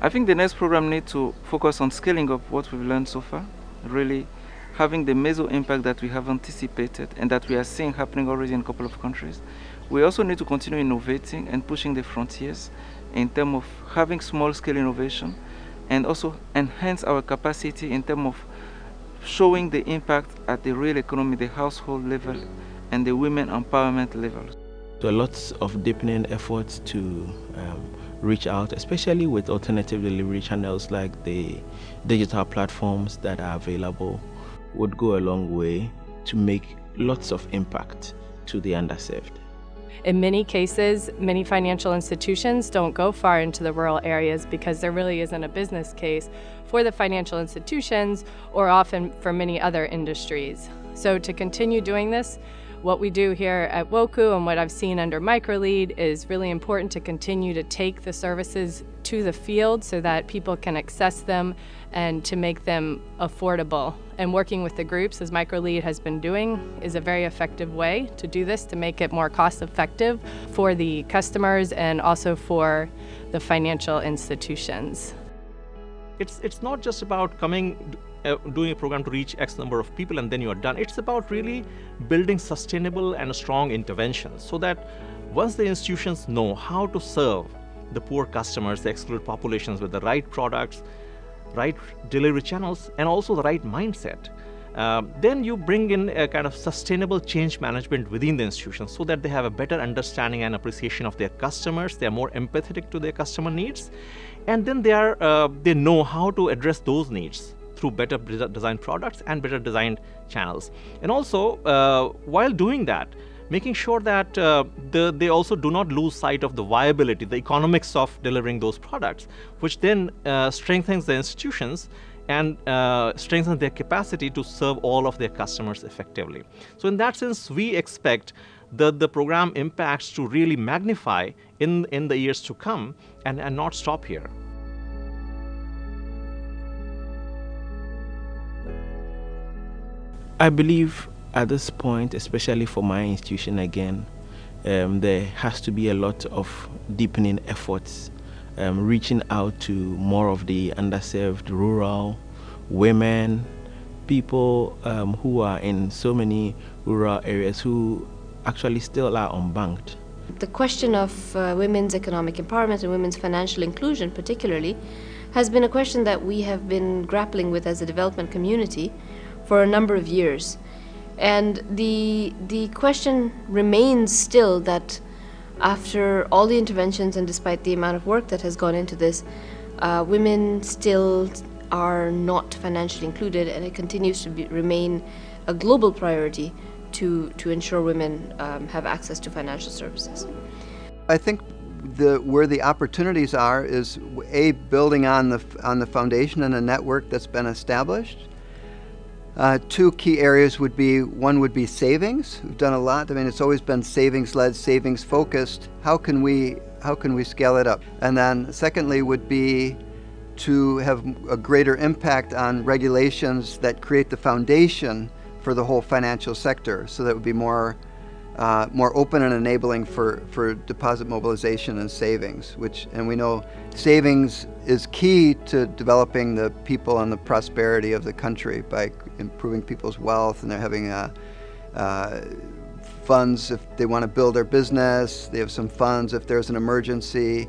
I think the next program needs to focus on scaling up what we've learned so far, really having the meso impact that we have anticipated and that we are seeing happening already in a couple of countries. We also need to continue innovating and pushing the frontiers in terms of having small-scale innovation and also enhance our capacity in terms of showing the impact at the real economy, the household level, and the women empowerment level. So lots of deepening efforts to reach out, especially with alternative delivery channels like the digital platforms that are available, would go a long way to make lots of impact to the underserved. In many cases, many financial institutions don't go far into the rural areas because there really isn't a business case for the financial institutions or often for many other industries. So to continue doing this, what we do here at WOKU and what I've seen under MicroLead is really important to continue to take the services to the field so that people can access them and to make them affordable. And working with the groups, as MicroLead has been doing, is a very effective way to do this, to make it more cost effective for the customers and also for the financial institutions. It's not just about doing a program to reach X number of people and then you're done. It's about really building sustainable and strong interventions so that once the institutions know how to serve the poor customers, the excluded populations with the right products, right delivery channels, and also the right mindset, then you bring in a kind of sustainable change management within the institutions so that they have a better understanding and appreciation of their customers, they are more empathetic to their customer needs, and then they know how to address those needs through better designed products and better designed channels. And also, while doing that, making sure that they also do not lose sight of the viability, the economics of delivering those products, which then strengthens the institutions and strengthens their capacity to serve all of their customers effectively. So in that sense, we expect the program impacts to really magnify in the years to come and not stop here. I believe at this point, especially for my institution again, there has to be a lot of deepening efforts, reaching out to more of the underserved, rural, women, people who are in so many rural areas who actually still are unbanked. The question of women's economic empowerment and women's financial inclusion particularly has been a question that we have been grappling with as a development community for a number of years. And the question remains still that after all the interventions and despite the amount of work that has gone into this, women still are not financially included, and it continues to remain a global priority to ensure women have access to financial services. I think where the opportunities are is building on the foundation and the network that's been established. Two key areas would be, one would be savings. We've done a lot. I mean, it's always been savings-led, savings-focused. How can we scale it up? And then secondly would be to have a greater impact on regulations that create the foundation for the whole financial sector, so that would be more open and enabling for deposit mobilization and savings, and we know savings is key to developing the people and the prosperity of the country by improving people's wealth, and they're having funds if they want to build their business, they have some funds if there's an emergency.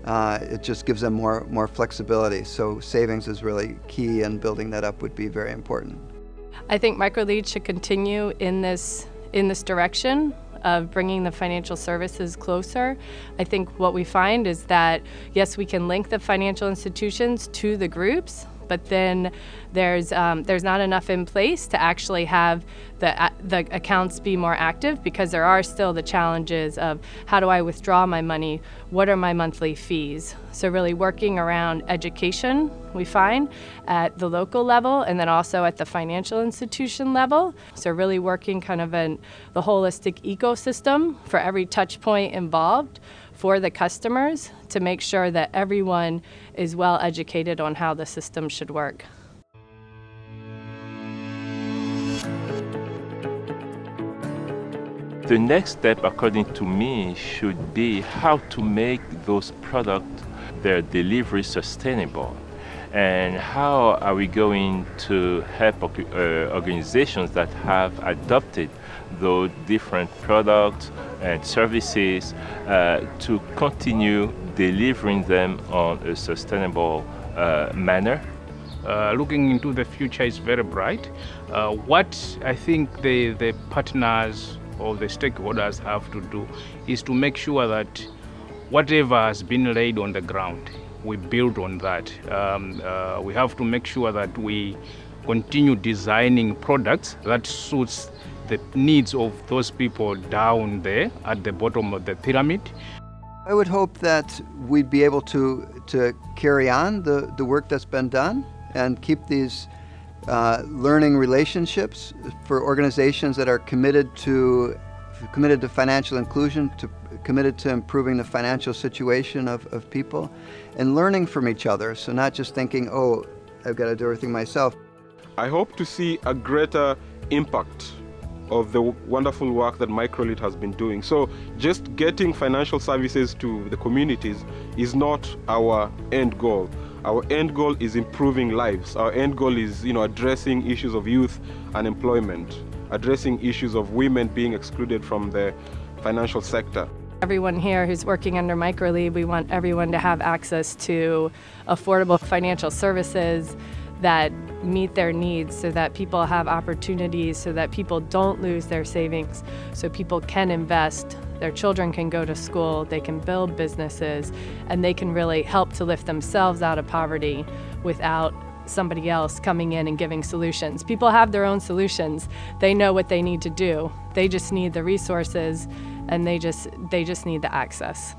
It just gives them more flexibility. So savings is really key, and building that up would be very important. I think MicroLead should continue in this direction of bringing the financial services closer. I think what we find is that, yes, we can link the financial institutions to the groups, but then there's not enough in place to actually have the accounts be more active, because there are still the challenges of how do I withdraw my money, what are my monthly fees. So really working around education, we find, at the local level and then also at the financial institution level. So really working kind of in the holistic ecosystem for every touch point involved for the customers to make sure that everyone is well educated on how the system should work. The next step, according to me, should be how to make those products their delivery sustainable? And how are we going to help organizations that have adopted those different products and services to continue delivering them on a sustainable manner? Looking into the future is very bright. What I think the partners or the stakeholders have to do is to make sure that whatever has been laid on the ground, we build on that. We have to make sure that we continue designing products that suits the needs of those people down there at the bottom of the pyramid. I would hope that we'd be able to carry on the work that's been done and keep these learning relationships for organizations that are committed to financial inclusion, committed to improving the financial situation of people, and learning from each other. So not just thinking, oh, I've got to do everything myself. I hope to see a greater impact of the wonderful work that MicroLead has been doing. So just getting financial services to the communities is not our end goal. Our end goal is improving lives. Our end goal is, addressing issues of youth unemployment, addressing issues of women being excluded from the financial sector. Everyone here who's working under MicroLead, we want everyone to have access to affordable financial services that meet their needs, so that people have opportunities, so that people don't lose their savings, so people can invest, their children can go to school, they can build businesses, and they can really help to lift themselves out of poverty without somebody else coming in and giving solutions. People have their own solutions. They know what they need to do. They just need the resources, and they just need the access.